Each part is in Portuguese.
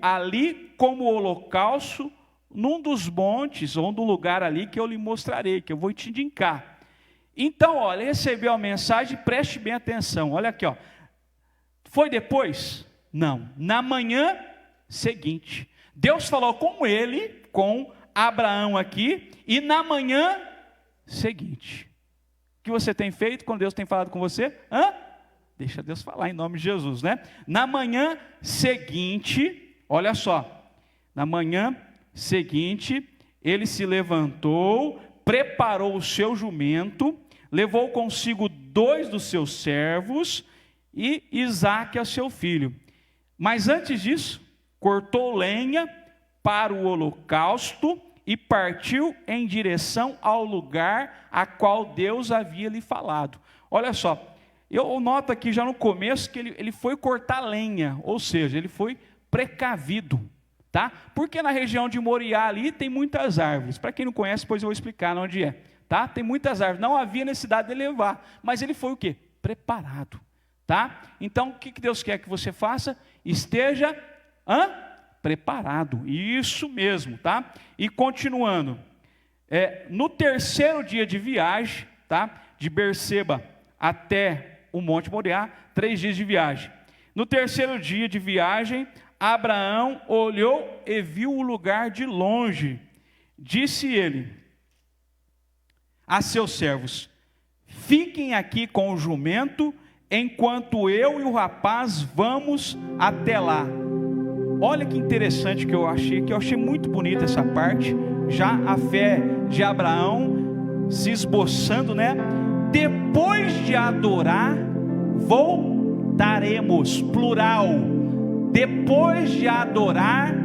ali como holocausto num dos montes, ou num lugar ali que eu lhe mostrarei, que eu vou te indicar. Então, olha, recebeu a mensagem, preste bem atenção, olha aqui, ó. Foi depois? Não, na manhã seguinte. Deus falou com ele, com Abraão aqui, e na manhã seguinte. O que você tem feito quando Deus tem falado com você? Deixa Deus falar em nome de Jesus, né? Na manhã seguinte, olha só, na manhã seguinte, ele se levantou, preparou o seu jumento, levou consigo 2 dos seus servos e Isaque, seu filho. Mas antes disso, cortou lenha para o holocausto e partiu em direção ao lugar a qual Deus havia lhe falado. Olha só, eu noto aqui já no começo que ele foi cortar lenha, ou seja, ele foi precavido, tá? Porque na região de Moriá ali tem muitas árvores. Para quem não conhece, depois eu vou explicar onde é, tá? Tem muitas árvores, não havia necessidade de levar, mas ele foi o quê? Preparado, tá? Então o que Deus quer que você faça? Esteja preparado, isso mesmo, tá? E continuando, no terceiro dia de viagem, tá? De Berseba até o Monte Moriá, 3 dias de viagem. No terceiro dia de viagem, Abraão olhou e viu o lugar de longe. Disse ele a seus servos: fiquem aqui com o jumento, enquanto eu e o rapaz vamos até lá. Olha que interessante que eu achei muito bonita essa parte, já a fé de Abraão se esboçando, né? Depois de adorar, voltaremos, plural. Depois de adorar,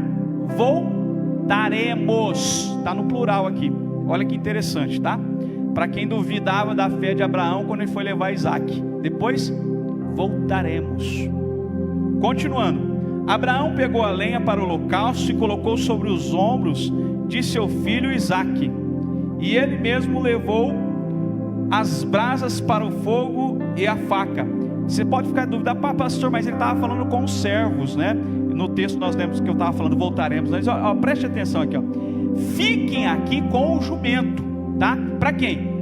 voltaremos. Está no plural aqui. Olha que interessante, tá? Para quem duvidava da fé de Abraão quando ele foi levar Isaque. Depois, voltaremos. Continuando. Abraão pegou a lenha para o holocausto e colocou sobre os ombros de seu filho Isaque. E ele mesmo levou as brasas para o fogo e a faca. Você pode ficar em dúvida, pastor, mas ele estava falando com os servos, né? No texto nós lemos que eu estava falando, voltaremos. Mas, preste atenção aqui, ó. Fiquem aqui com o jumento, tá? Para quem?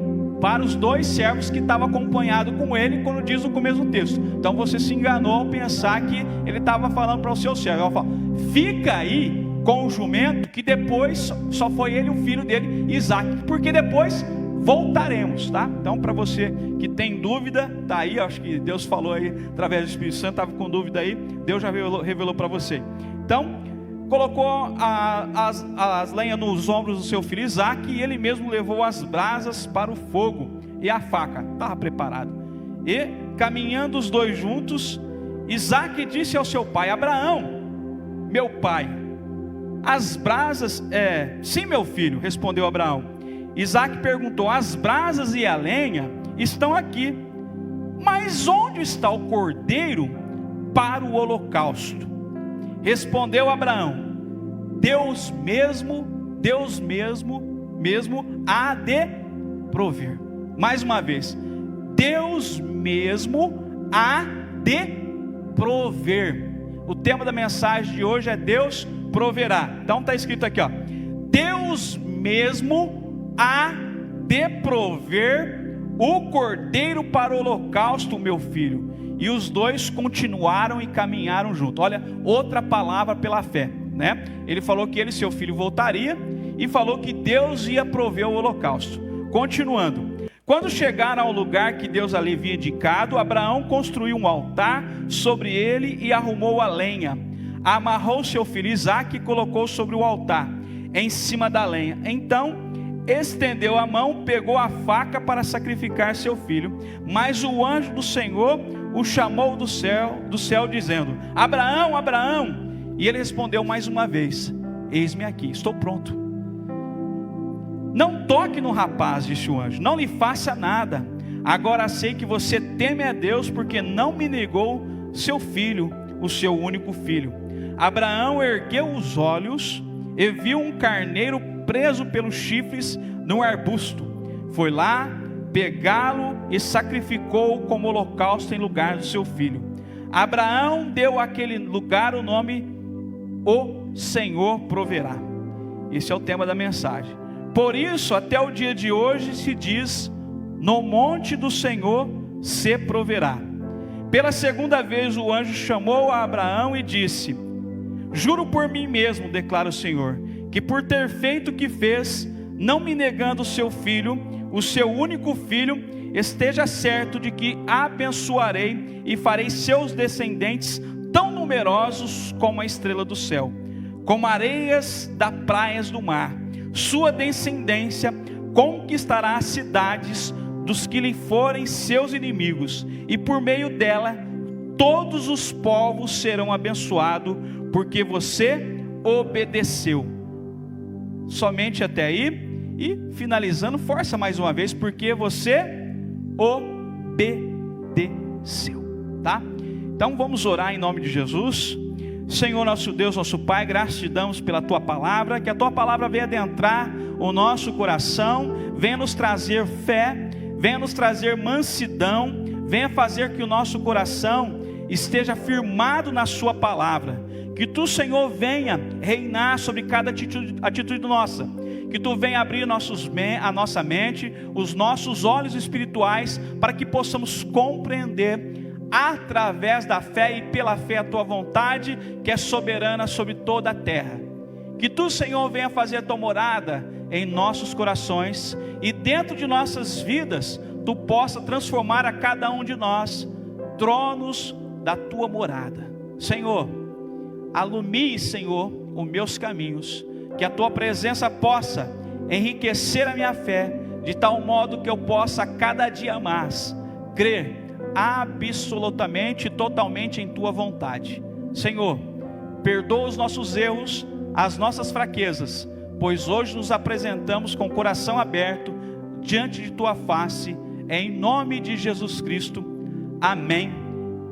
Para os 2 servos que estavam acompanhados com ele, quando diz no começo do texto. Então você se enganou ao pensar que ele estava falando para o seu servo. Ele falou: fica aí com o jumento, que depois só foi ele e o filho dele, Isaque, porque depois voltaremos, tá? Então, para você que tem dúvida, tá aí, acho que Deus falou aí através do Espírito Santo, estava com dúvida aí, Deus já revelou para você. Então, colocou as lenhas nos ombros do seu filho Isaque, e ele mesmo levou as brasas para o fogo e a faca, estava preparado. E caminhando os 2 juntos, Isaque disse ao seu pai: Abraão, meu pai, as brasas, sim, meu filho, respondeu Abraão. Isaque perguntou: as brasas e a lenha estão aqui, mas onde está o cordeiro para o holocausto? Respondeu Abraão: Deus mesmo há de prover. Mais uma vez, Deus mesmo há de prover. O tema da mensagem de hoje é Deus proverá. Então está escrito aqui, ó: Deus mesmo há de prover o cordeiro para o holocausto, meu filho. E os 2 continuaram e caminharam junto. Olha, outra palavra pela fé, né? Ele falou que ele e seu filho voltaria, e falou que Deus ia prover o holocausto. Continuando. Quando chegaram ao lugar que Deus ali havia indicado, Abraão construiu um altar sobre ele e arrumou a lenha. Amarrou seu filho Isaque e colocou sobre o altar, em cima da lenha. Então estendeu a mão, pegou a faca para sacrificar seu filho. Mas o anjo do Senhor o chamou do céu, dizendo: Abraão, Abraão. E ele respondeu mais uma vez: eis-me aqui, estou pronto. Não toque no rapaz, disse o anjo, não lhe faça nada. Agora sei que você teme a Deus, porque não me negou seu filho, o seu único filho. Abraão ergueu os olhos e viu um carneiro preso pelos chifres num arbusto. Foi lá pegá-lo e sacrificou-o como holocausto em lugar do seu filho. Abraão deu àquele lugar o nome o Senhor proverá. Esse é o tema da mensagem. Por isso, até o dia de hoje se diz: no monte do Senhor se proverá. Pela segunda vez o anjo chamou a Abraão e disse: juro por mim mesmo, declara o Senhor, que por ter feito o que fez, não me negando o seu filho, o seu único filho, esteja certo de que abençoarei e farei seus descendentes tão numerosos como a estrela do céu, como areias das praias do mar. Sua descendência conquistará as cidades dos que lhe forem seus inimigos, e por meio dela todos os povos serão abençoados, porque você obedeceu. Somente até aí. E finalizando, força mais uma vez, porque você obedeceu, tá? Então vamos orar em nome de Jesus. Senhor nosso Deus, nosso Pai, graças te damos pela Tua Palavra, que a Tua Palavra venha adentrar o nosso coração, venha nos trazer fé, venha nos trazer mansidão, venha fazer que o nosso coração esteja firmado na Sua Palavra, que Tu, Senhor, venha reinar sobre cada atitude nossa, que Tu venha abrir a nossa mente, os nossos olhos espirituais, para que possamos compreender através da fé e pela fé a Tua vontade, que é soberana sobre toda a terra. Que Tu, Senhor, venha fazer a Tua morada em nossos corações, e dentro de nossas vidas Tu possa transformar a cada um de nós tronos da Tua morada. Senhor, alumie, Senhor, os meus caminhos, que a Tua presença possa enriquecer a minha fé, de tal modo que eu possa cada dia mais crer absolutamente e totalmente em Tua vontade. Senhor, perdoa os nossos erros, as nossas fraquezas, pois hoje nos apresentamos com o coração aberto diante de Tua face, em nome de Jesus Cristo. Amém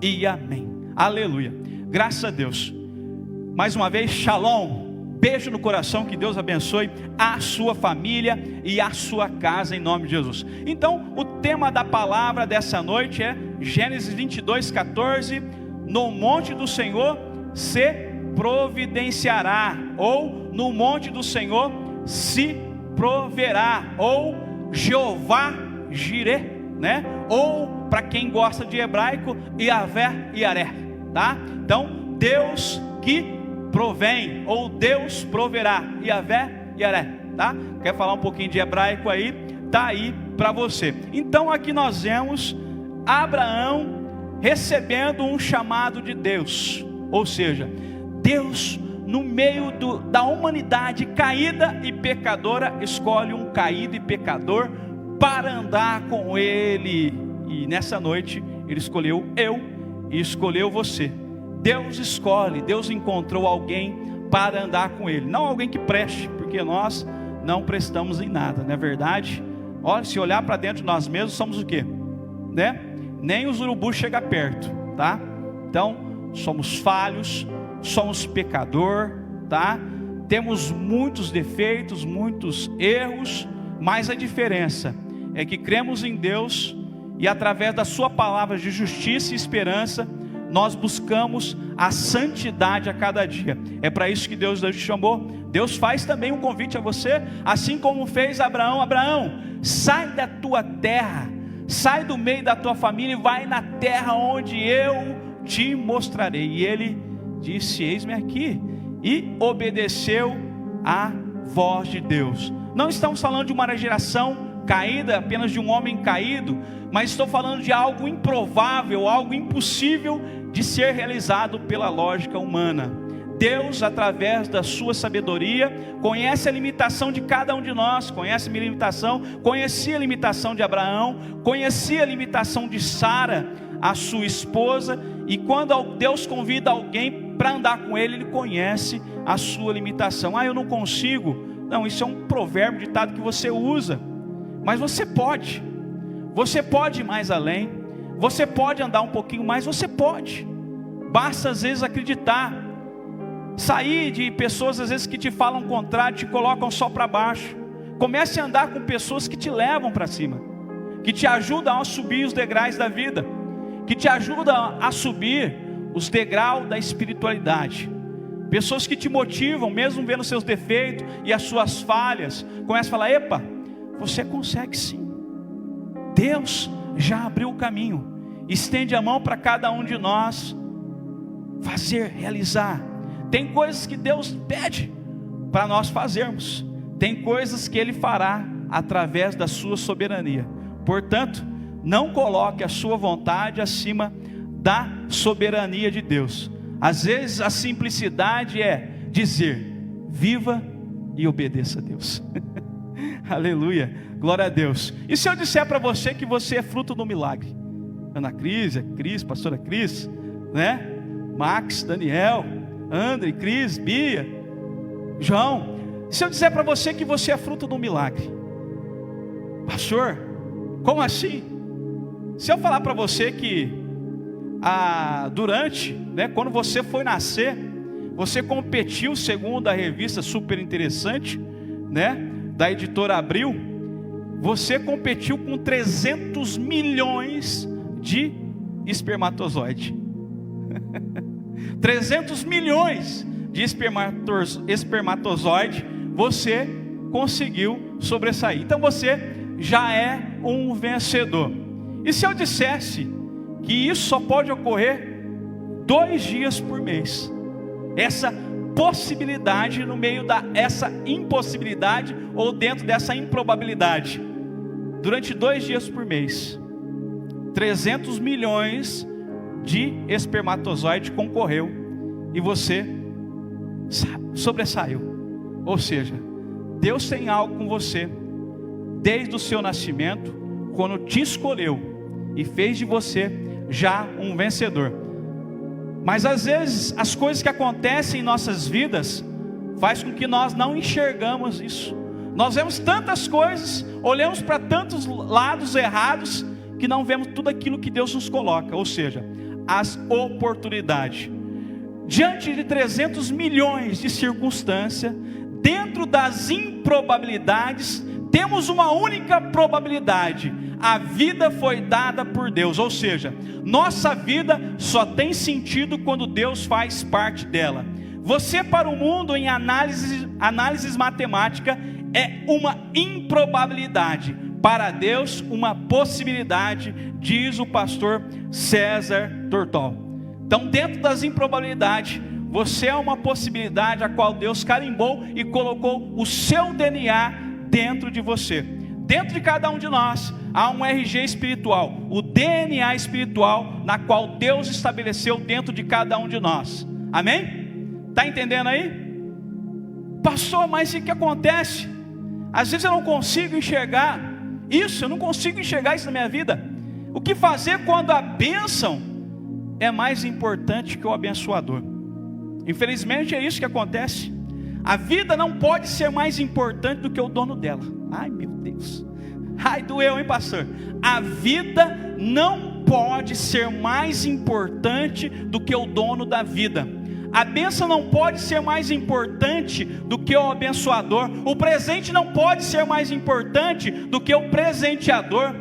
e amém. Aleluia. Graças a Deus. Mais uma vez, shalom. Beijo no coração, que Deus abençoe a sua família e a sua casa, em nome de Jesus. Então, o tema da palavra dessa noite é Gênesis 22:14. No monte do Senhor se providenciará, ou no monte do Senhor se proverá, ou Jeová Jireh, né? Ou, para quem gosta de hebraico, Yahvé Yareh, tá? Então, Deus que provém, ou Deus proverá, Yahvé Yareh, tá? Quer falar um pouquinho de hebraico aí? Tá aí para você. Então aqui nós vemos Abraão recebendo um chamado de Deus, ou seja, Deus no meio da humanidade caída e pecadora, escolhe um caído e pecador para andar com Ele, e nessa noite Ele escolheu eu e escolheu você. Deus escolhe, Deus encontrou alguém para andar com Ele, não alguém que preste, porque nós não prestamos em nada, não é verdade? Olha, se olhar para dentro de nós mesmos, somos o quê? Né? Nem os urubus chegam perto, tá? Então, somos falhos, somos pecador, tá? Temos muitos defeitos, muitos erros, mas a diferença é que cremos em Deus, e através da sua palavra de justiça e esperança, nós buscamos a santidade a cada dia. É para isso que Deus te chamou. Deus faz também um convite a você, assim como fez Abraão. Abraão, sai da tua terra, sai do meio da tua família e vai na terra onde eu te mostrarei. E ele disse: eis-me aqui, e obedeceu à voz de Deus. Não estamos falando de uma geração caída, apenas de um homem caído, mas estou falando de algo improvável, algo impossível de ser realizado pela lógica humana. Deus, através da sua sabedoria, conhece a limitação de cada um de nós, conhece a minha limitação, conhecia a limitação de Abraão, conhecia a limitação de Sara, a sua esposa, e quando Deus convida alguém para andar com Ele, Ele conhece a sua limitação. Eu não consigo. Não, isso é um provérbio, ditado que você usa, mas você pode ir mais além, você pode andar um pouquinho mais, você pode, basta às vezes acreditar, sair de pessoas às vezes que te falam o contrário, te colocam só para baixo. Comece a andar com pessoas que te levam para cima, que te ajudam a subir os degraus da vida, que te ajudam a subir os degraus da espiritualidade. pessoas que te motivam, mesmo vendo seus defeitos e as suas falhas, começam a falar: epa, você consegue sim, Deus já abriu o caminho, estende a mão para cada um de nós fazer, realizar. Tem coisas que Deus pede para nós fazermos, tem coisas que Ele fará através da sua soberania. Portanto, não coloque a sua vontade acima da soberania de Deus. Às vezes a simplicidade é dizer: viva e obedeça a Deus. Aleluia, glória a Deus. E se eu disser para você que você é fruto do milagre? Ana Cris, pastora Cris, né? Max, Daniel, André, Cris, Bia, João. Se eu disser para você que você é fruto do milagre, pastor, como assim? Se eu falar para você que durante, né, quando você foi nascer, você competiu, segundo a revista Super Interessante, né, da editora Abril, você competiu com 300 milhões de espermatozoides. 300 milhões de espermatozoide você conseguiu sobressair. Então você já é um vencedor. E se eu dissesse que isso só pode ocorrer 2 dias por mês, essa possibilidade no meio essa impossibilidade, ou dentro dessa improbabilidade, durante 2 dias por mês, 300 milhões de espermatozoide concorreu e você sobressaiu. Ou seja, Deus tem algo com você desde o seu nascimento, quando te escolheu e fez de você já um vencedor. Mas às vezes as coisas que acontecem em nossas vidas faz com que nós não enxergamos isso. Nós vemos tantas coisas, olhamos para tantos lados errados, que não vemos tudo aquilo que Deus nos coloca, ou seja, as oportunidades. Diante de 300 milhões de circunstâncias, dentro das improbabilidades, temos uma única probabilidade: a vida foi dada por Deus. Ou seja, nossa vida só tem sentido quando Deus faz parte dela. Você, para o mundo, em análises matemáticas, é uma improbabilidade. Para Deus, uma possibilidade, diz o pastor César Tortol. Então, dentro das improbabilidades, você é uma possibilidade a qual Deus carimbou e colocou o seu DNA dentro de você. Dentro de cada um de nós há um RG espiritual, o DNA espiritual, na qual Deus estabeleceu dentro de cada um de nós. Amém? Está entendendo aí? Pastor, mas o que acontece? Às vezes eu não consigo enxergar isso, eu não consigo enxergar isso na minha vida. O que fazer quando a bênção é mais importante que o abençoador? Infelizmente é isso que acontece. A vida não pode ser mais importante do que o dono dela. Ai, meu Deus. Ai, doeu, hein, pastor? A vida não pode ser mais importante do que o dono da vida. A bênção não pode ser mais importante do que o abençoador. O presente não pode ser mais importante do que o presenteador.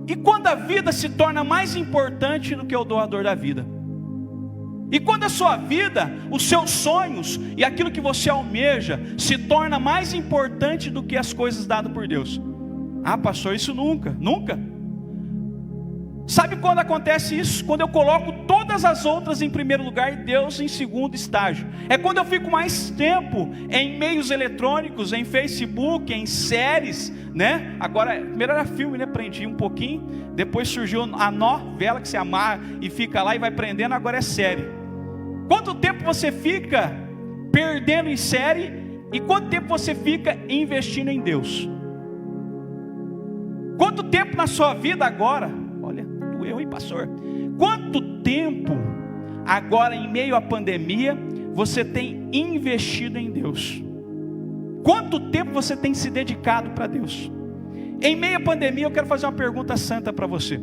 E quando a vida se torna mais importante do que o doador da vida? E quando a sua vida, os seus sonhos e aquilo que você almeja se torna mais importante do que as coisas dadas por Deus? Ah, pastor, isso nunca. Sabe quando acontece isso? Quando eu coloco todas as outras em primeiro lugar e Deus em segundo estágio. É quando eu fico mais tempo em meios eletrônicos, em Facebook, em séries, né? Agora, primeiro era filme, né? Prendi um pouquinho. Depois surgiu a novela que se amarra e fica lá e vai prendendo. Agora é série. Quanto tempo você fica perdendo em série e quanto tempo você fica investindo em Deus? Quanto tempo na sua vida agora? Olha, doeu, hein, pastor? Quanto tempo agora, em meio à pandemia, você tem investido em Deus? Quanto tempo você tem se dedicado para Deus? Em meio à pandemia, eu quero fazer uma pergunta santa para você.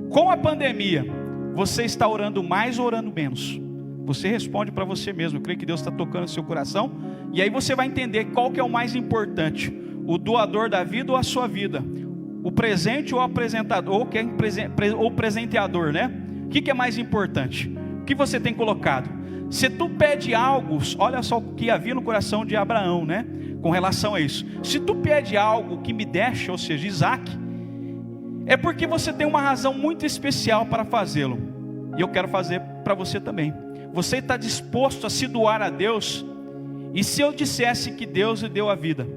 Com a pandemia, você está orando mais ou orando menos? Você responde para você mesmo. Eu creio que Deus está tocando no seu coração. E aí você vai entender qual que é o mais importante: o doador da vida ou a sua vida? O presente ou o apresentador, ou o presenteador, né? O que é mais importante? O que você tem colocado? Se tu pede algo, olha só o que havia no coração de Abraão, né? Com relação a isso. Se tu pede algo que me deixe, ou seja, Isaac, é porque você tem uma razão muito especial para fazê-lo. E eu quero fazer para você também. Você está disposto a se doar a Deus? E se eu dissesse que Deus lhe deu a vida?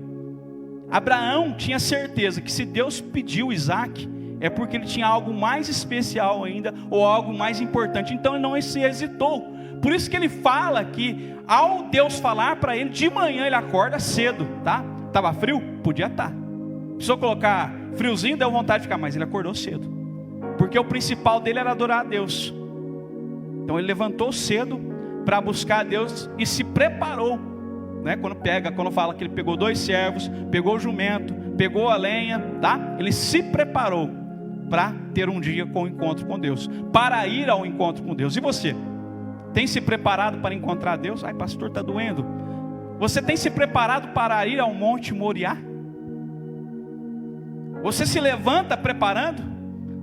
Abraão tinha certeza que se Deus pediu Isaac, é porque ele tinha algo mais especial ainda, ou algo mais importante. Então ele não se hesitou. Por isso que ele fala que ao Deus falar para ele, de manhã ele acorda cedo, tá? Estava frio? Podia estar. Precisou colocar friozinho, deu vontade de ficar, mas ele acordou cedo. Porque o principal dele era adorar a Deus. Então ele levantou cedo para buscar a Deus e se preparou, né? Quando fala que ele pegou 2 servos, pegou o jumento, pegou a lenha, tá? Ele se preparou para ter um dia com o encontro com Deus, para ir ao encontro com Deus. E você? Tem se preparado para encontrar Deus? Ai, pastor, está doendo. Você tem se preparado para ir ao Monte Moriá? Você se levanta preparando?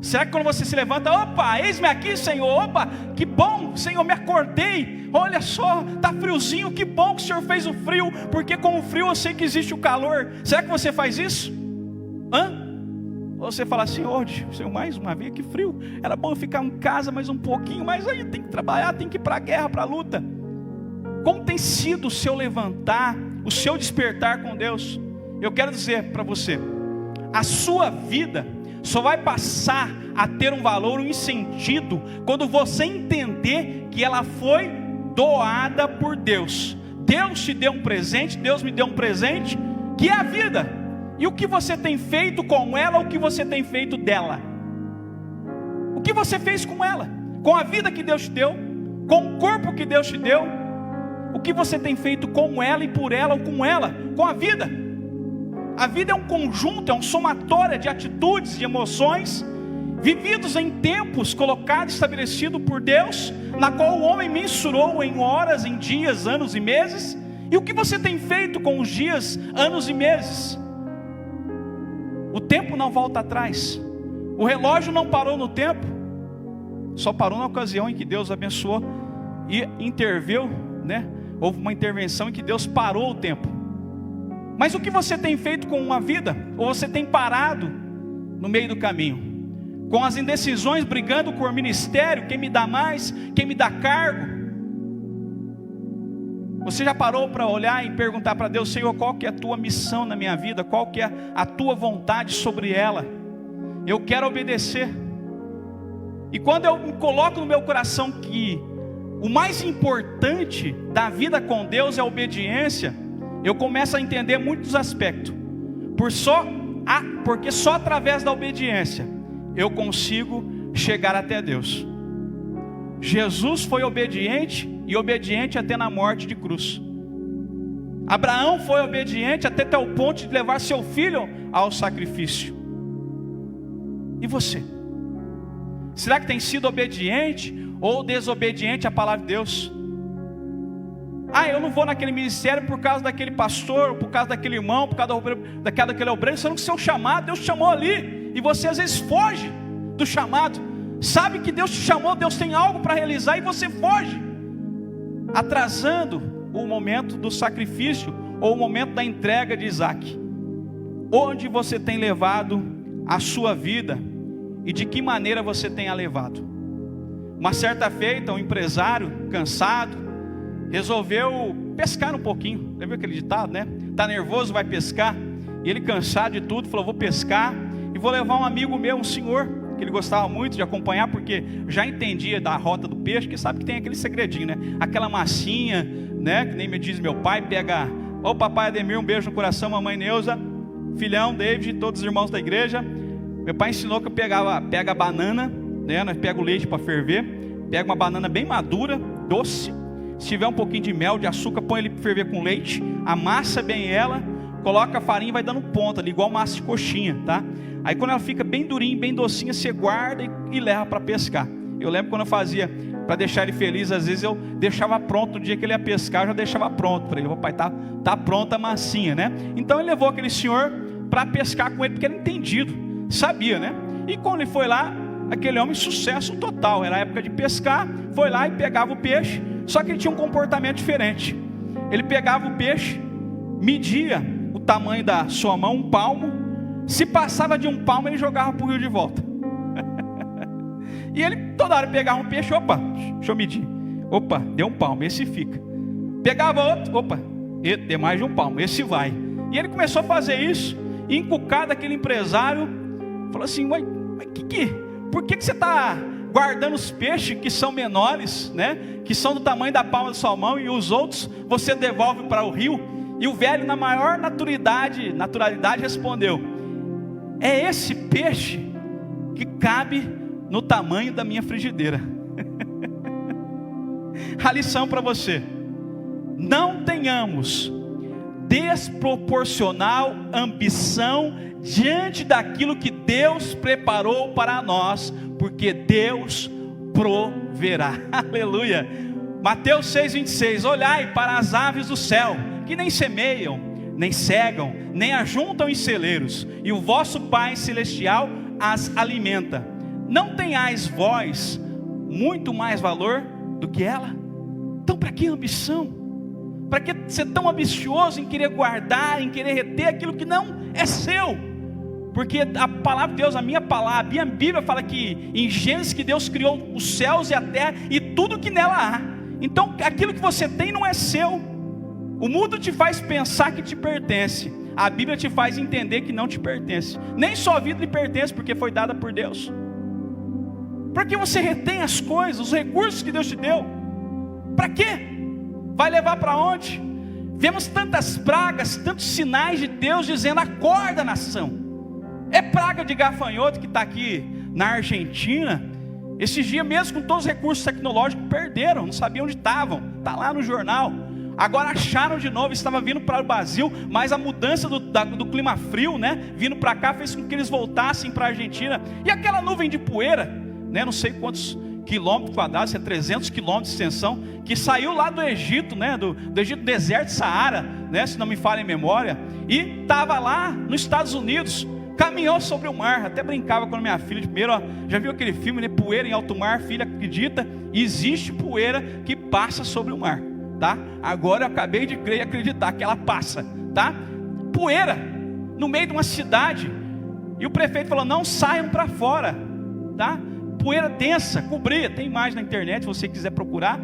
Será que quando você se levanta, opa, eis-me aqui, Senhor, opa, que bom, Senhor, me acordei, olha só, está friozinho, que bom que o Senhor fez o frio, porque com o frio eu sei que existe o calor. Será que você faz isso? Ou você fala assim, Senhor, mais uma vez, que frio, era bom eu ficar em casa mais um pouquinho, mas aí tem que trabalhar, tem que ir para a guerra, para a luta. Como tem sido o seu levantar, o seu despertar com Deus? Eu quero dizer para você, a sua vida só vai passar a ter um valor, um sentido, quando você entender que ela foi doada por Deus. Deus te deu um presente, Deus me deu um presente, que é a vida. E o que você tem feito com ela, o que você tem feito dela? O que você fez com ela? Com a vida que Deus te deu? Com o corpo que Deus te deu? O que você tem feito com ela e por ela ou com ela? Com a vida? A vida é um conjunto, é um somatório de atitudes e emoções, vividos em tempos colocados, estabelecidos por Deus, na qual o homem mensurou em horas, em dias, anos e meses. E o que você tem feito com os dias, anos e meses? O tempo não volta atrás, o relógio não parou no tempo, só parou na ocasião em que Deus abençoou e interveio, né? Houve uma intervenção em que Deus parou o tempo. Mas o que você tem feito com uma vida? Ou você tem parado no meio do caminho? Com as indecisões, brigando com o ministério, quem me dá mais, quem me dá cargo? Você já parou para olhar e perguntar para Deus, Senhor, qual que é a tua missão na minha vida? Qual que é a tua vontade sobre ela? Eu quero obedecer. E quando eu me coloco no meu coração que o mais importante da vida com Deus é a obediência, eu começo a entender muitos aspectos, porque só através da obediência eu consigo chegar até Deus. Jesus foi obediente, e obediente até na morte de cruz. Abraão foi obediente até o ponto de levar seu filho ao sacrifício. E você? Será que tem sido obediente ou desobediente à palavra de Deus? Eu não vou naquele ministério por causa daquele pastor, por causa daquele irmão, por causa daquele obreiro. Sendo que seu chamado, Deus te chamou ali, e você às vezes foge do chamado. Sabe que Deus te chamou, Deus tem algo para realizar, e você foge, atrasando o momento do sacrifício, ou o momento da entrega de Isaac. Onde você tem levado a sua vida, e de que maneira você tem a levado? Uma certa feita, um empresário cansado resolveu pescar um pouquinho. Lembra aquele ditado, né? Tá nervoso, vai pescar. E ele, cansado de tudo, falou, vou pescar e vou levar um amigo meu, um senhor que ele gostava muito de acompanhar, porque já entendia da rota do peixe, que sabe que tem aquele segredinho, né? Aquela massinha, né? Que nem me diz meu pai, pega... Ô papai Ademir, um beijo no coração, mamãe Neuza, filhão David, todos os irmãos da igreja. Meu pai ensinou que eu pega a banana, né? Nós pega o leite para ferver, pega uma banana bem madura, doce. Se tiver um pouquinho de mel, de açúcar, põe ele para ferver com leite, amassa bem ela, coloca a farinha e vai dando ponta ali, igual massa de coxinha, tá? Aí quando ela fica bem durinha, bem docinha, você guarda e leva para pescar. Eu lembro quando eu fazia, para deixar ele feliz, às vezes eu deixava pronto, no dia que ele ia pescar, eu já deixava pronto para ele. Papai, tá pronta a massinha, né? Então ele levou aquele senhor para pescar com ele, porque era entendido, sabia, né? E quando ele foi lá, aquele homem sucesso total, era a época de pescar, foi lá e pegava o peixe, só que ele tinha um comportamento diferente. Ele pegava o peixe, media o tamanho da sua mão, um palmo, se passava de um palmo ele jogava para o rio de volta. E ele toda hora pegava um peixe, opa, deixa eu medir, opa, deu um palmo, esse fica. Pegava outro, opa, deu mais de um palmo, esse vai. E ele começou a fazer isso, e encucado aquele empresário, falou assim, mas por que você está guardando os peixes que são menores, né, que são do tamanho da palma da sua mão, e os outros você devolve para o rio? E o velho, na maior naturalidade respondeu, é esse peixe que cabe no tamanho da minha frigideira. A lição para você: não tenhamos desproporcional ambição diante daquilo que Deus preparou para nós, porque Deus proverá. Aleluia. Mateus 6,26, olhai para as aves do céu, que nem semeiam, nem cegam, nem ajuntam em celeiros, e o vosso Pai Celestial as alimenta. Não tenhais vós muito mais valor do que ela? Então para que ambição? Para que ser tão ambicioso em querer guardar, em querer reter aquilo que não é seu? Porque a palavra de Deus, a minha Bíblia fala que em Gênesis que Deus criou os céus e a terra e tudo que nela há. Então aquilo que você tem não é seu. O mundo te faz pensar que te pertence, a Bíblia te faz entender que não te pertence. Nem sua vida lhe pertence, porque foi dada por Deus. Para que você retém as coisas, os recursos que Deus te deu? Para quê? Vai levar para onde? Vemos tantas pragas, tantos sinais de Deus dizendo, acorda nação. É praga de gafanhoto que está aqui na Argentina. Esses dias mesmo, com todos os recursos tecnológicos, perderam, não sabiam onde estavam. Está lá no jornal. Agora acharam de novo, estava vindo para o Brasil, mas a mudança do clima frio, né, vindo para cá, fez com que eles voltassem para a Argentina. E aquela nuvem de poeira, né, não sei quantos quilômetros quadrados, é 300 quilômetros de extensão, que saiu lá do Egito, né, do Egito, deserto de Saara, né, se não me falha em memória, e estava lá nos Estados Unidos, caminhou sobre o mar. Até brincava com a minha filha de primeiro, ó, já viu aquele filme, né, Poeira em Alto Mar? Filha, acredita, existe poeira que passa sobre o mar, tá? Agora eu acabei de crer e acreditar que ela passa, tá? Poeira, no meio de uma cidade, e o prefeito falou, não saiam para fora, tá? Poeira densa, cobria, tem imagem na internet se você quiser procurar.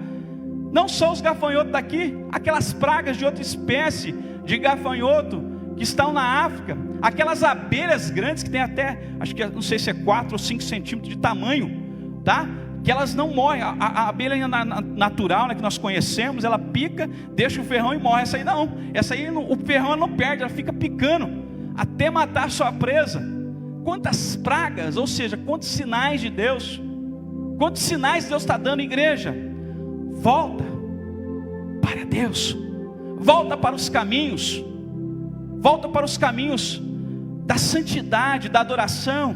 Não só os gafanhotos daqui, aquelas pragas de outra espécie de gafanhoto que estão na África, aquelas abelhas grandes que tem até, acho que não sei se é 4 ou 5 centímetros de tamanho, tá? Que elas não morrem. A abelha natural, né, que nós conhecemos, ela pica, deixa o ferrão e morre. Essa aí não, essa aí o ferrão ela não perde, ela fica picando até matar a sua presa. Quantas pragas, ou seja, quantos sinais de Deus, quantos sinais Deus está dando, igreja? Volta para Deus, volta para os caminhos, volta para os caminhos da santidade, da adoração.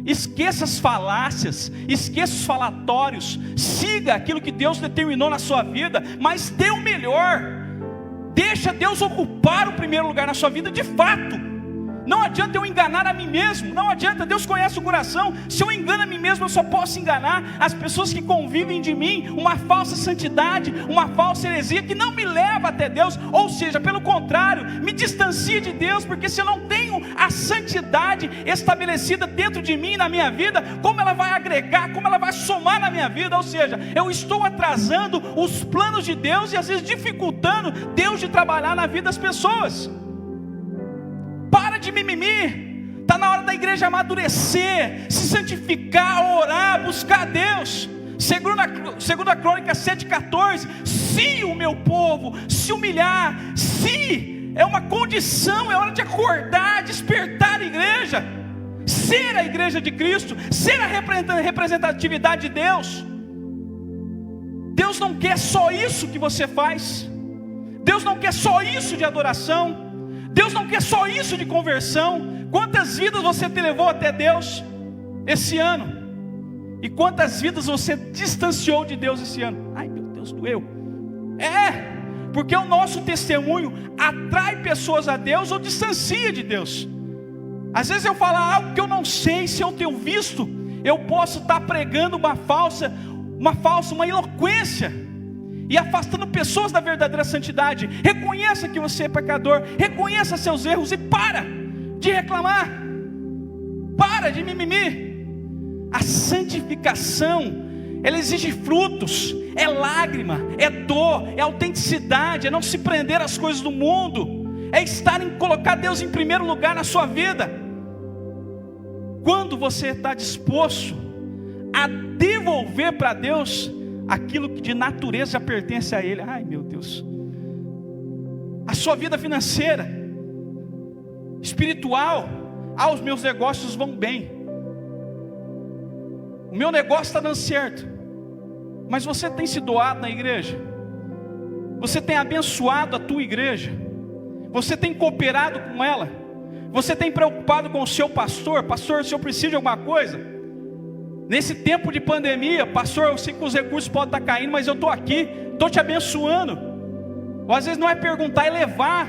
Esqueça as falácias, esqueça os falatórios, siga aquilo que Deus determinou na sua vida, mas dê o melhor, deixa Deus ocupar o primeiro lugar na sua vida de fato. Não adianta eu enganar a mim mesmo, não adianta, Deus conhece o coração. Se eu engano a mim mesmo, eu só posso enganar as pessoas que convivem de mim, uma falsa santidade, uma falsa heresia que não me leva até Deus, ou seja, pelo contrário, me distancia de Deus, porque se eu não tenho a santidade estabelecida dentro de mim, na minha vida, como ela vai agregar, como ela vai somar na minha vida? Ou seja, eu estou atrasando os planos de Deus e às vezes dificultando Deus de trabalhar na vida das pessoas. Para de mimimi, está na hora da igreja amadurecer, se santificar, orar, buscar a Deus. Segundo a Crônica 7,14, se o meu povo se humilhar, se é uma condição, é hora de acordar, despertar a igreja, ser a igreja de Cristo, ser a representatividade de Deus. Deus não quer só isso que você faz, Deus não quer só isso de adoração, Deus não quer só isso de conversão. Quantas vidas você te levou até Deus esse ano? E quantas vidas você distanciou de Deus esse ano? Ai meu Deus, doeu. Porque o nosso testemunho atrai pessoas a Deus ou distancia de Deus. Às vezes eu falo algo que eu não sei se eu tenho visto, Eu posso estar pregando uma eloquência e afastando pessoas da verdadeira santidade. Reconheça que você é pecador, reconheça seus erros e para de reclamar, para de mimimi. A santificação, ela exige frutos, é lágrima, é dor, é autenticidade, é não se prender às coisas do mundo, é estar em colocar Deus em primeiro lugar na sua vida. Quando você está disposto a devolver para Deus aquilo que de natureza já pertence a Ele, ai meu Deus, a sua vida financeira, espiritual, os meus negócios vão bem, o meu negócio está dando certo, mas você tem se doado na igreja, você tem abençoado a tua igreja, você tem cooperado com ela, você tem preocupado com o seu pastor, pastor, se eu preciso de alguma coisa, nesse tempo de pandemia, pastor, eu sei que os recursos podem estar caindo, mas eu estou aqui, estou te abençoando, ou às vezes não é perguntar, é levar.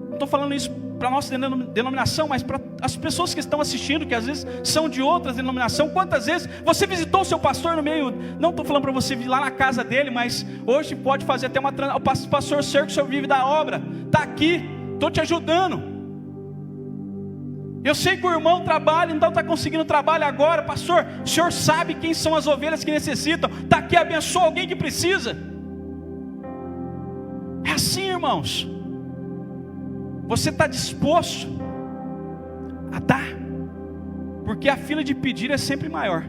Não estou falando isso para a nossa denominação, mas para as pessoas que estão assistindo, que às vezes são de outras denominações. Quantas vezes você visitou o seu pastor no meio, não estou falando para você vir lá na casa dele, mas hoje pode fazer até o pastor Ser, que o senhor vive da obra, está aqui, estou te ajudando. Eu sei que o irmão trabalha, então está conseguindo trabalho agora, pastor, o senhor sabe quem são as ovelhas que necessitam, está aqui, abençoa alguém que precisa. É assim, irmãos. Você está disposto a dar, porque a fila de pedir é sempre maior.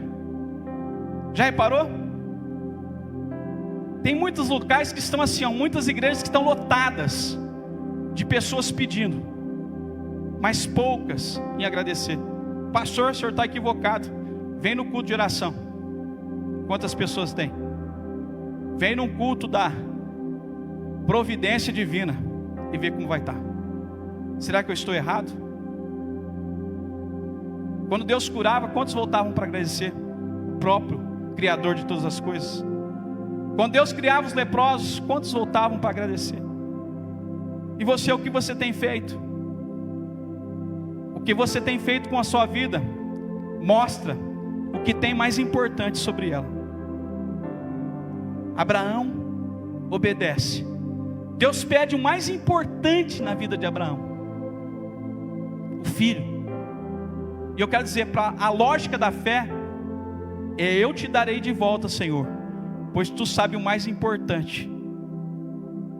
Já reparou? Tem muitos locais que estão assim, muitas igrejas que estão lotadas de pessoas pedindo, mas poucas em agradecer. Pastor, o senhor está equivocado. Vem no culto de oração. Quantas pessoas tem? Vem num culto da providência divina e vê como vai estar. Será que eu estou errado? Quando Deus curava, quantos voltavam para agradecer? O próprio Criador de todas as coisas. Quando Deus criava os leprosos, quantos voltavam para agradecer? E você, o que você tem feito? O que você tem feito com a sua vida mostra o que tem mais importante sobre ela. Abraão obedece. Deus pede o mais importante na vida de Abraão: o filho. E eu quero dizer, para a lógica da fé, eu te darei de volta, Senhor, pois tu sabes o mais importante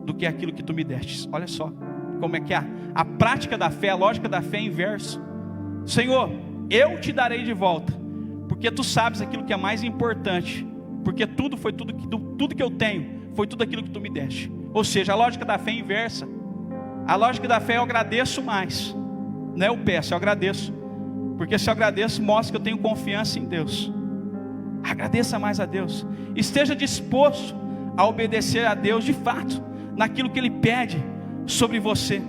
do que aquilo que tu me destes. Olha só como é que é a prática da fé, a lógica da fé é inverso. Senhor, eu te darei de volta, porque tu sabes aquilo que é mais importante, porque tudo que eu tenho foi tudo aquilo que tu me deste. Ou seja, a lógica da fé é inversa. A lógica da fé, eu agradeço mais, não é eu peço, eu agradeço, porque se eu agradeço, mostra que eu tenho confiança em Deus. Agradeça mais a Deus, esteja disposto a obedecer a Deus de fato, naquilo que Ele pede sobre você.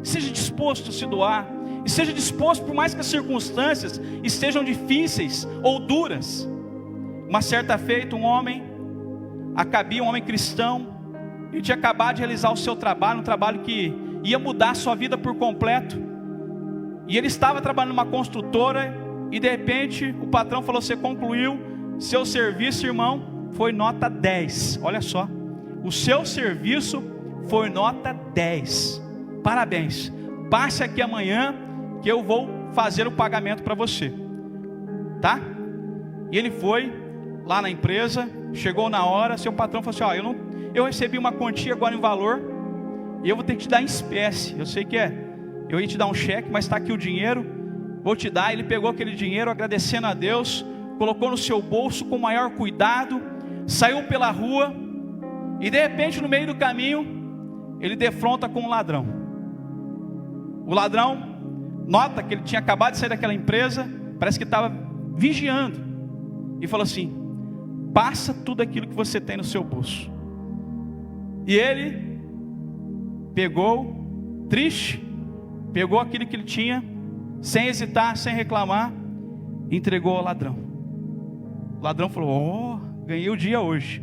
Seja disposto a se doar, e seja disposto, por mais que as circunstâncias estejam difíceis ou duras. Uma certa feita, um homem cristão, ele tinha acabado de realizar o seu trabalho, um trabalho que ia mudar a sua vida por completo, e ele estava trabalhando numa construtora, e de repente o patrão falou: você concluiu seu serviço, irmão, foi nota 10, olha só, o seu serviço foi nota 10, parabéns, passe aqui amanhã, que eu vou fazer o pagamento para você, tá? E ele foi lá na empresa, chegou na hora, seu patrão falou assim: eu recebi uma quantia agora em valor, e eu vou ter que te dar em espécie, eu sei que eu ia te dar um cheque, mas está aqui o dinheiro, vou te dar. Ele pegou aquele dinheiro, agradecendo a Deus, colocou no seu bolso com o maior cuidado, saiu pela rua, e de repente no meio do caminho, ele defronta com um ladrão. O ladrão nota que ele tinha acabado de sair daquela empresa, parece que estava vigiando, e falou assim: passa tudo aquilo que você tem no seu bolso. E ele pegou, triste, pegou aquilo que ele tinha, sem hesitar, sem reclamar, entregou ao ladrão. O ladrão falou: ganhei o dia hoje.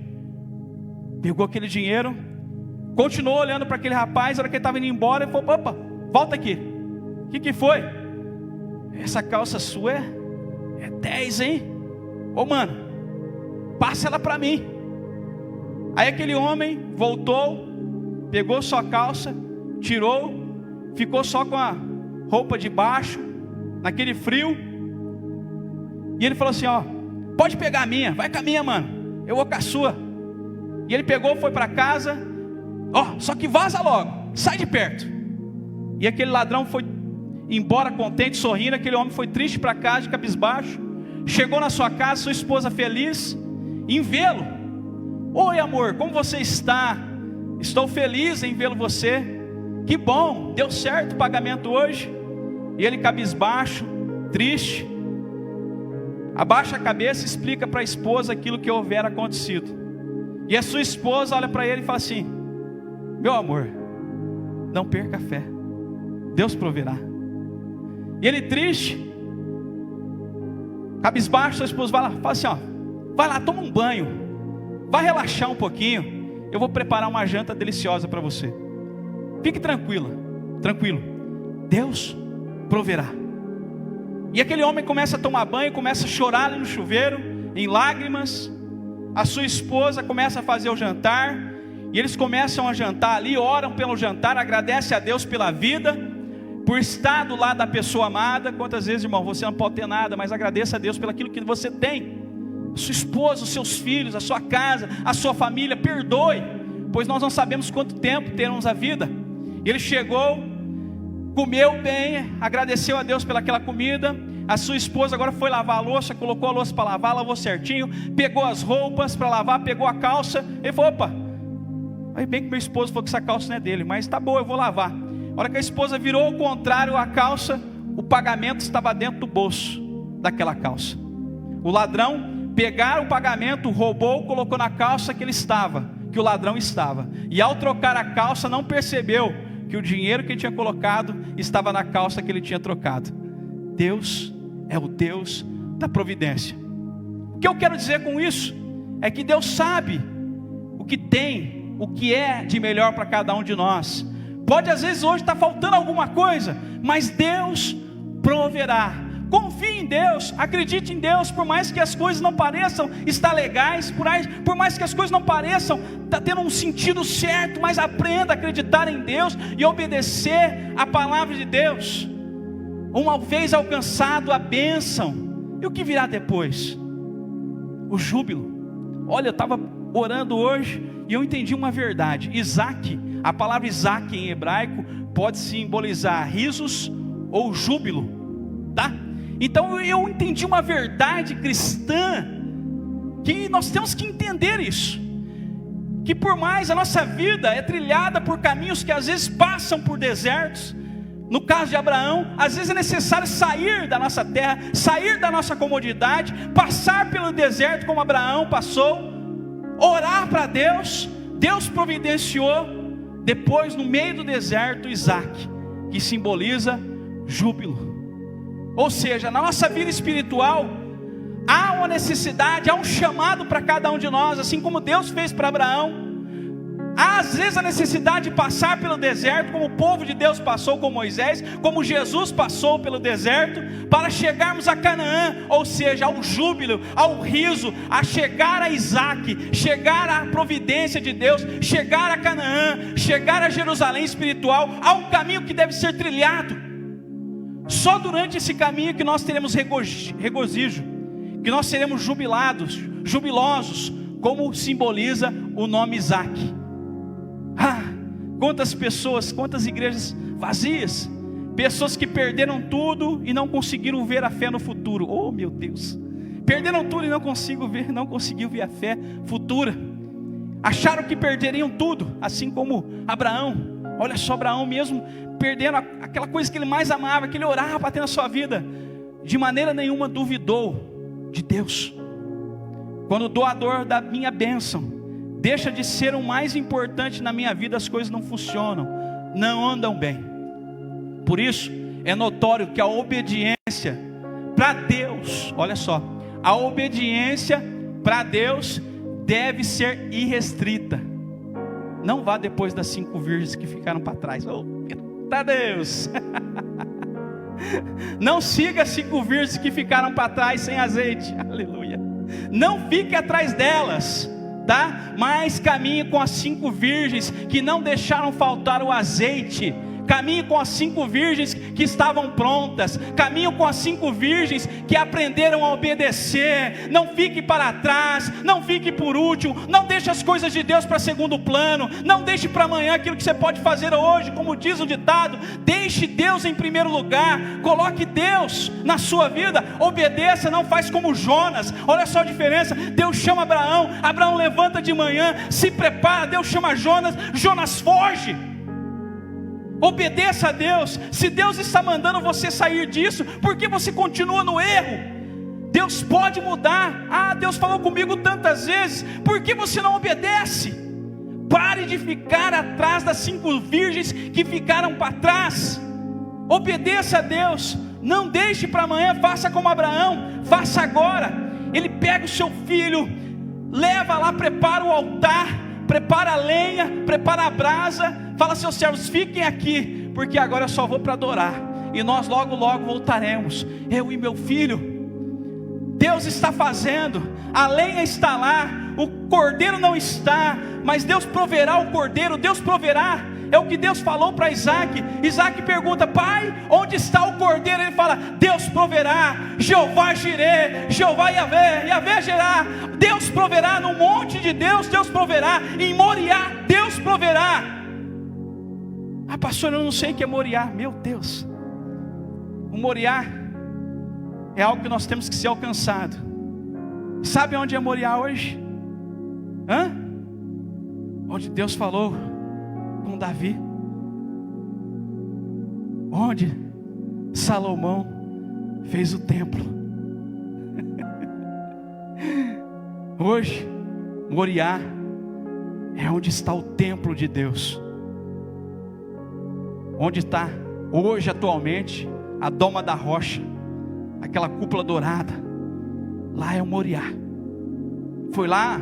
Pegou aquele dinheiro, continuou olhando para aquele rapaz. Na hora que ele estava indo embora, ele falou: opa, volta aqui. O que foi? essa calça sua é 10, hein? Ô mano, passa ela para mim. Aí aquele homem voltou, pegou sua calça, tirou, ficou só com a roupa de baixo, naquele frio. E ele falou assim, ó, pode pegar a minha, vai com a minha, mano, eu vou com a sua. E ele pegou, foi para casa, ó, só que vaza logo, sai de perto. E aquele ladrão foi embora contente, sorrindo. Aquele homem foi triste para casa, de cabisbaixo. Chegou na sua casa, sua esposa feliz em vê-lo. Oi amor, como você está? Estou feliz em vê-lo você. Que bom, deu certo o pagamento hoje. E ele cabisbaixo, triste, abaixa a cabeça e explica para a esposa aquilo que houvera acontecido. E a sua esposa olha para ele e fala assim, meu amor, não perca a fé, Deus proverá. E ele triste, cabisbaixo, sua esposa vai lá, fala assim, ó, vai lá, toma um banho, vai relaxar um pouquinho, eu vou preparar uma janta deliciosa para você. Fique tranquilo, Deus proverá. E aquele homem começa a tomar banho, começa a chorar ali no chuveiro, em lágrimas. A sua esposa começa a fazer o jantar, e eles começam a jantar ali, oram pelo jantar, agradecem a Deus pela vida, por estar do lado da pessoa amada. Quantas vezes, irmão, você não pode ter nada, mas agradeça a Deus pelo aquilo que você tem. A sua esposa, os seus filhos, a sua casa, a sua família, perdoe, pois nós não sabemos quanto tempo teremos a vida. Ele chegou, comeu bem, agradeceu a Deus pelaquela comida. A sua esposa agora foi lavar a louça, colocou a louça para lavar, lavou certinho, pegou as roupas para lavar, pegou a calça. Ele falou, opa, aí bem que meu esposo falou que essa calça não é dele, mas tá boa, eu vou lavar. A hora que a esposa virou ao contrário a calça, o pagamento estava dentro do bolso daquela calça. O ladrão pegaram o pagamento, roubou, colocou na calça que o ladrão estava. E ao trocar a calça não percebeu que o dinheiro que ele tinha colocado estava na calça que ele tinha trocado. Deus é o Deus da providência. O que eu quero dizer com isso é que Deus sabe o que tem, o que é de melhor para cada um de nós. Pode às vezes hoje estar faltando alguma coisa, mas Deus proverá. Confie em Deus, acredite em Deus, por mais que as coisas não pareçam estar legais, por mais que as coisas não pareçam estar tendo um sentido certo, mas aprenda a acreditar em Deus e obedecer a palavra de Deus. Uma vez alcançado a bênção, e o que virá depois? O júbilo. Olha, eu estava orando hoje e eu entendi uma verdade. Isaac, a palavra Isaac em hebraico pode simbolizar risos ou júbilo, tá? Então eu entendi uma verdade cristã, que nós temos que entender isso, que por mais a nossa vida é trilhada por caminhos que às vezes passam por desertos. No caso de Abraão, às vezes é necessário sair da nossa terra, sair da nossa comodidade, passar pelo deserto como Abraão passou, orar para Deus. Deus providenciou, depois no meio do deserto, Isaac, que simboliza júbilo. Ou seja, na nossa vida espiritual, há uma necessidade, há um chamado para cada um de nós, assim como Deus fez para Abraão. Há às vezes a necessidade de passar pelo deserto, como o povo de Deus passou com Moisés, como Jesus passou pelo deserto, para chegarmos a Canaã, ou seja, ao júbilo, ao riso, a chegar a Isaac, chegar à providência de Deus, chegar a Canaã, chegar a Jerusalém espiritual, há um caminho que deve ser trilhado. Só durante esse caminho que nós teremos regozijo, que nós seremos jubilosos, como simboliza o nome Isaac. Quantas pessoas, quantas igrejas vazias, pessoas que perderam tudo e não conseguiram ver a fé no futuro. Oh meu Deus, perderam tudo e não conseguiu ver a fé futura. Acharam que perderiam tudo, assim como Abraão. Olha só, Abraão mesmo perdendo aquela coisa que ele mais amava, que ele orava para ter na sua vida, de maneira nenhuma duvidou de Deus. Quando o doador da minha bênção deixa de ser o mais importante na minha vida, as coisas não funcionam, não andam bem. Por isso é notório que a obediência para Deus, olha só, a obediência para Deus deve ser irrestrita. Não vá depois das 5 virgens que ficaram para trás. Oh, eita Deus! Não siga 5 virgens que ficaram para trás sem azeite. Aleluia. Não fique atrás delas, tá? Mas caminhe com as 5 virgens que não deixaram faltar o azeite. Caminhe com as 5 virgens que estavam prontas. Caminhe com as 5 virgens que aprenderam a obedecer. Não fique para trás, não fique por último. Não deixe as coisas de Deus para segundo plano. Não deixe para amanhã aquilo que você pode fazer hoje. Como diz o ditado, deixe Deus em primeiro lugar. Coloque Deus na sua vida. Obedeça, não faz como Jonas. Olha só a diferença. Deus chama Abraão, Abraão levanta de manhã, se prepara. Deus chama Jonas, Jonas foge. Obedeça a Deus. Se Deus está mandando você sair disso, por que você continua no erro? Deus pode mudar. Ah, Deus falou comigo tantas vezes, por que você não obedece? Pare de ficar atrás das 5 virgens que ficaram para trás. Obedeça a Deus. Não deixe para amanhã, faça como Abraão, faça agora. Ele pega o seu filho, leva lá, prepara o altar, prepara a lenha, prepara a brasa, fala: seus servos, fiquem aqui, porque agora eu só vou para adorar, e nós logo voltaremos, eu e meu filho. Deus está fazendo, a lenha está lá, o cordeiro não está, mas Deus proverá o cordeiro, Deus proverá. É o que Deus falou para Isaac. Isaac pergunta: pai, onde está o cordeiro? Ele fala: Deus proverá. Jeová Jireh, Jeová Yahvé, Yahvé Jerá. Deus proverá no monte de Deus, Deus proverá. Em Moriá, Deus proverá. Ah, pastor, eu não sei o que é Moriá. Meu Deus, o Moriá é algo que nós temos que ser alcançado. Sabe onde é Moriá hoje? Onde Deus falou com Davi, onde Salomão fez o templo. Hoje Moriá é onde está o templo de Deus. Onde está hoje atualmente a Doma da Rocha, aquela cúpula dourada. Lá é o Moriá. Foi lá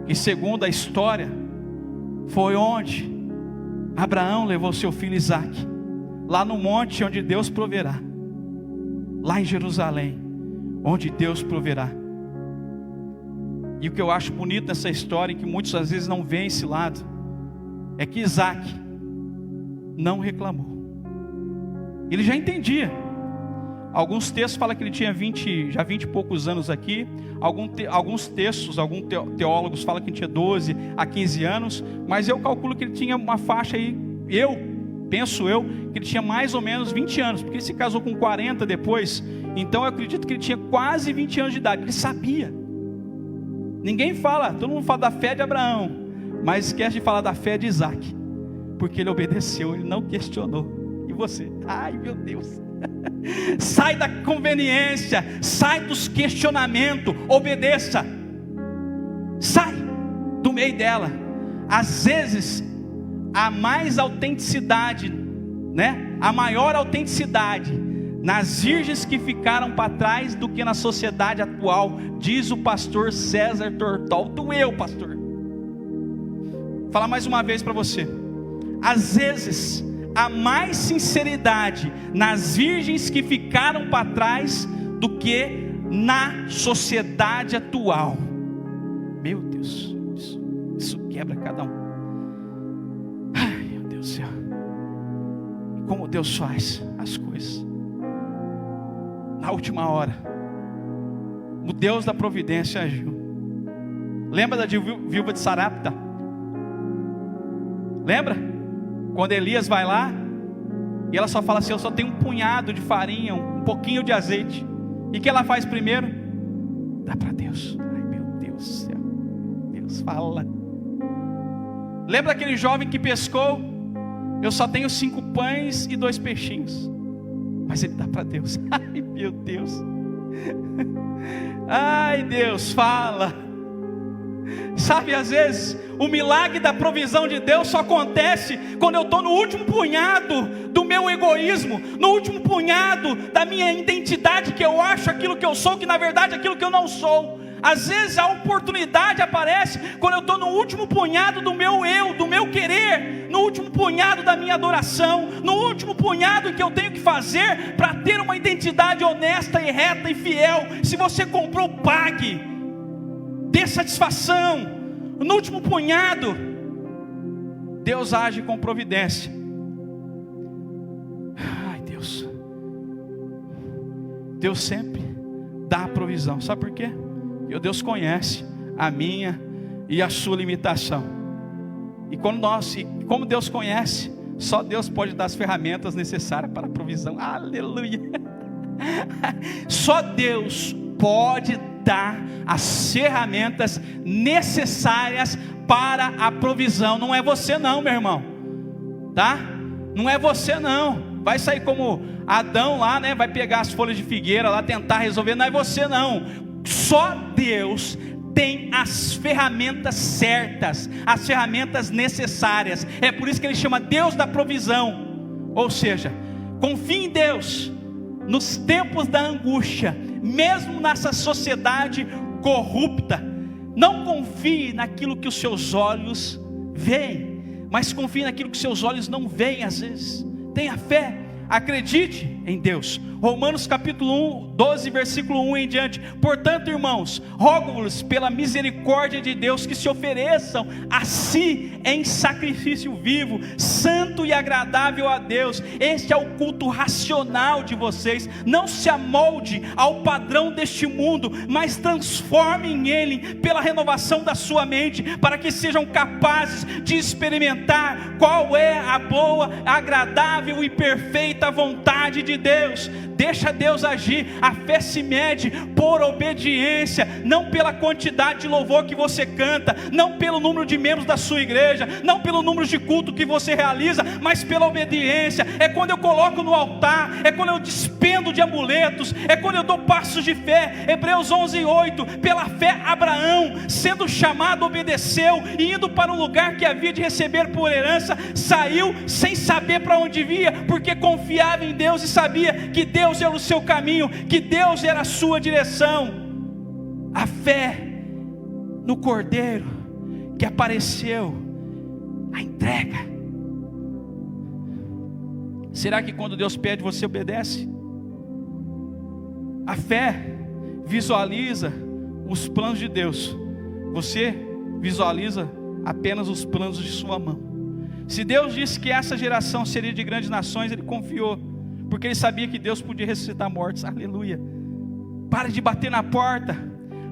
que, segundo a história, foi onde Abraão levou seu filho Isaque, lá no monte onde Deus proverá, lá em Jerusalém, onde Deus proverá. E o que eu acho bonito nessa história, que muitos às vezes não veem esse lado, é que Isaque não reclamou. Ele já entendia. Alguns textos falam que ele tinha 20 e poucos anos aqui. Alguns textos, alguns teólogos falam que ele tinha 12 a 15 anos. Mas eu calculo que ele tinha uma faixa aí, penso eu, que ele tinha mais ou menos 20 anos. Porque ele se casou com 40 depois. Então eu acredito que ele tinha quase 20 anos de idade. Ele sabia. Ninguém fala, todo mundo fala da fé de Abraão, mas esquece de falar da fé de Isaque. Porque ele obedeceu, ele não questionou. E você? Ai, meu Deus. Sai da conveniência, sai dos questionamentos, obedeça. Sai do meio dela. Às vezes a mais autenticidade, a maior autenticidade nas virgens que ficaram para trás do que na sociedade atual, diz o pastor César Tortol. Doeu, pastor. Vou falar mais uma vez para você. Às vezes há mais sinceridade nas virgens que ficaram para trás do que na sociedade atual. Meu Deus, isso quebra cada um. Ai, meu Deus do céu. Como Deus faz as coisas na última hora. O Deus da providência agiu. Lembra da viúva de Sarepta? Lembra? Quando Elias vai lá, e ela só fala assim: eu só tenho um punhado de farinha, um pouquinho de azeite. E o que ela faz primeiro? Dá para Deus. Ai, meu Deus do céu. Deus fala. Lembra aquele jovem que pescou? Eu só tenho 5 pães e 2 peixinhos. Mas ele dá para Deus. Ai, meu Deus. Ai, Deus, fala. Sabe, às vezes o milagre da provisão de Deus só acontece quando eu estou no último punhado do meu egoísmo, no último punhado da minha identidade, que eu acho aquilo que eu sou, que na verdade é aquilo que eu não sou. Às vezes a oportunidade aparece quando eu estou no último punhado do meu eu, do meu querer, no último punhado da minha adoração, no último punhado que eu tenho que fazer para ter uma identidade honesta e reta e fiel. Se você comprou, pague, dê satisfação. No último punhado, Deus age com providência. Ai, Deus sempre dá a provisão. Sabe por quê? Porque Deus conhece a minha e a sua limitação. E como Deus conhece, só Deus pode dar as ferramentas necessárias para a provisão. Aleluia! Só Deus pode dar as ferramentas necessárias para a provisão. Não é você não, meu irmão, tá? Não é você não. Vai sair como Adão lá, né? Vai pegar as folhas de figueira lá, tentar resolver. Não é você não. Só Deus tem as ferramentas certas, as ferramentas necessárias. É por isso que ele chama Deus da provisão. Ou seja, confie em Deus nos tempos da angústia, mesmo nessa sociedade corrupta. Não confie naquilo que os seus olhos veem, mas confie naquilo que os seus olhos não veem às vezes. Tenha fé, acredite em Deus. Romanos capítulo 1, 12, versículo 1 em diante. Portanto, irmãos, rogo-vos pela misericórdia de Deus que se ofereçam a si em sacrifício vivo, santo e agradável a Deus. Este é o culto racional de vocês. Não se amolde ao padrão deste mundo, mas transformem ele pela renovação da sua mente, para que sejam capazes de experimentar qual é a boa, agradável e perfeita vontade de Deus. Deixa Deus agir. A fé se mede por obediência, não pela quantidade de louvor que você canta, não pelo número de membros da sua igreja, não pelo número de culto que você realiza, mas pela obediência. É quando eu coloco no altar, é quando eu despendo de amuletos, é quando eu dou passos de fé. Hebreus 11:8. Pela fé Abraão, sendo chamado, obedeceu, e indo para um lugar que havia de receber por herança, saiu sem saber para onde via, porque confiava em Deus e sabia que Deus era o seu caminho, que Deus era a sua direção. A fé no Cordeiro que apareceu, a entrega. Será que quando Deus pede você obedece? A fé visualiza os planos de Deus, você visualiza apenas os planos de sua mão. Se Deus disse que essa geração seria de grandes nações, Ele confiou, porque Ele sabia que Deus podia ressuscitar mortos. Aleluia. Pare de bater na porta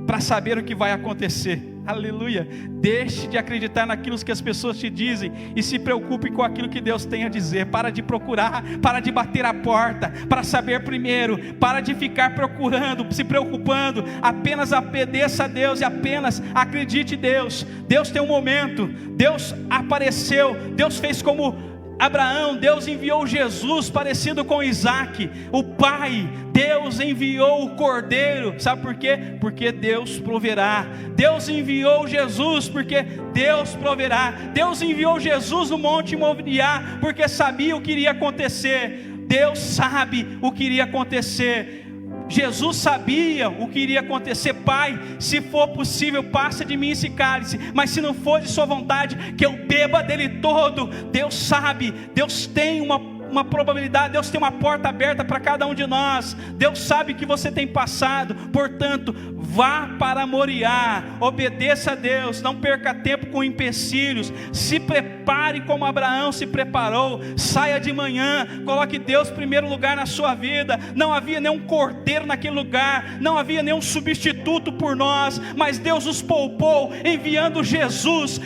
para saber o que vai acontecer. Aleluia. Deixe de acreditar naquilo que as pessoas te dizem e se preocupe com aquilo que Deus tem a dizer. Para de procurar, para de bater a porta para saber primeiro. Para de ficar procurando, se preocupando. Apenas obedeça a Deus e apenas acredite em Deus. Deus tem um momento, Deus apareceu, Deus fez como Abraão, Deus enviou Jesus parecido com Isaac, o pai. Deus enviou o Cordeiro, sabe por quê? Porque Deus proverá. Deus enviou Jesus porque Deus proverá. Deus enviou Jesus no Monte Moriá porque sabia o que iria acontecer. Deus sabe o que iria acontecer. Jesus sabia o que iria acontecer. Pai, se for possível, passa de mim esse cálice, mas se não for de sua vontade, que eu beba dele todo. Deus sabe, Deus tem uma probabilidade, Deus tem uma porta aberta para cada um de nós. Deus sabe que você tem passado. Portanto, vá para Moriá, obedeça a Deus, não perca tempo com empecilhos, se prepare como Abraão se preparou. Saia de manhã, coloque Deus em primeiro lugar na sua vida. Não havia nenhum cordeiro naquele lugar, não havia nenhum substituto por nós, mas Deus nos poupou enviando Jesus,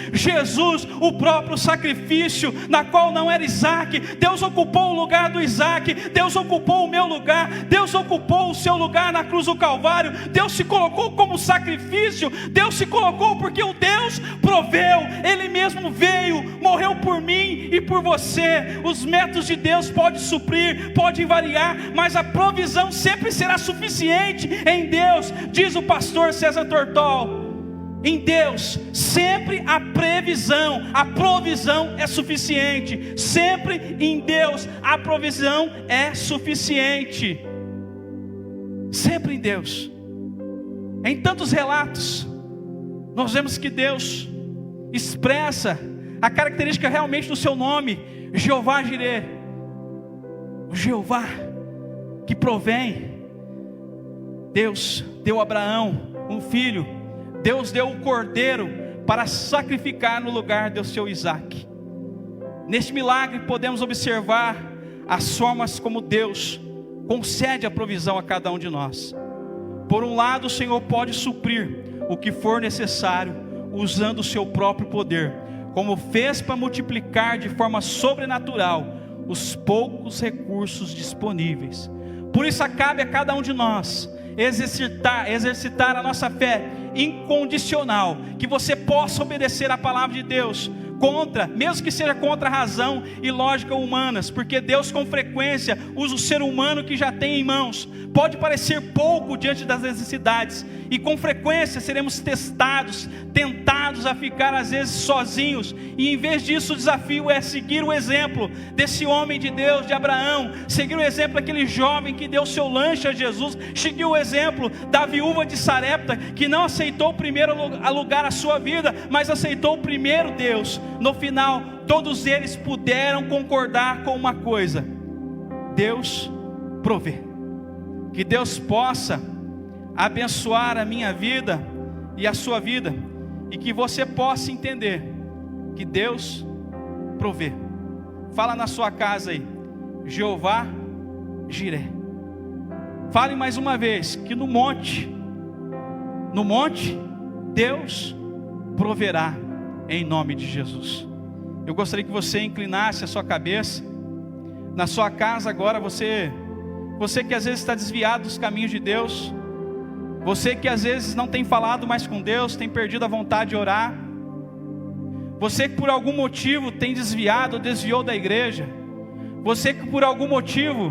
o próprio sacrifício, na qual não era Isaac. Deus ocupou o lugar do Isaac, Deus ocupou o meu lugar, Deus ocupou o seu lugar na cruz do Calvário. Deus se colocou como sacrifício, Deus se colocou porque o Deus proveu, Ele mesmo veio, morreu por mim e por você. Os métodos de Deus podem suprir, podem variar, mas a provisão sempre será suficiente em Deus, diz o pastor César Tortol. Em Deus, sempre a provisão é suficiente. Sempre em Deus, a provisão é suficiente. Sempre em Deus. Em tantos relatos, nós vemos que Deus expressa a característica realmente do seu nome, Jeová Jireh, o Jeová que provém. Deus deu a Abraão um filho, Deus deu o cordeiro para sacrificar no lugar do seu Isaque. Neste milagre podemos observar as formas como Deus concede a provisão a cada um de nós. Por um lado, o Senhor pode suprir o que for necessário, usando o seu próprio poder, como fez para multiplicar de forma sobrenatural os poucos recursos disponíveis. Por isso cabe a cada um de nós exercitar a nossa fé incondicional, que você possa obedecer a palavra de Deus, mesmo que seja contra a razão e lógica humanas, porque Deus com frequência usa o ser humano que já tem em mãos. Pode parecer pouco diante das necessidades, e com frequência seremos tentados a ficar às vezes sozinhos, e em vez disso o desafio é seguir o exemplo desse homem de Deus, de Abraão, seguir o exemplo daquele jovem que deu seu lanche a Jesus, seguir o exemplo da viúva de Sarepta, que não aceitou primeiro lugar a sua vida, mas aceitou primeiro Deus. No final, todos eles puderam concordar com uma coisa: Deus provê. Que Deus possa abençoar a minha vida e a sua vida, e que você possa entender que Deus provê. Fala na sua casa aí, Jeová Jireh. Fale mais uma vez que no monte Deus proverá, em nome de Jesus. Eu gostaria que você inclinasse a sua cabeça. Na sua casa agora, você que às vezes está desviado dos caminhos de Deus, você que às vezes não tem falado mais com Deus, tem perdido a vontade de orar, você que por algum motivo tem desviou da igreja, você que por algum motivo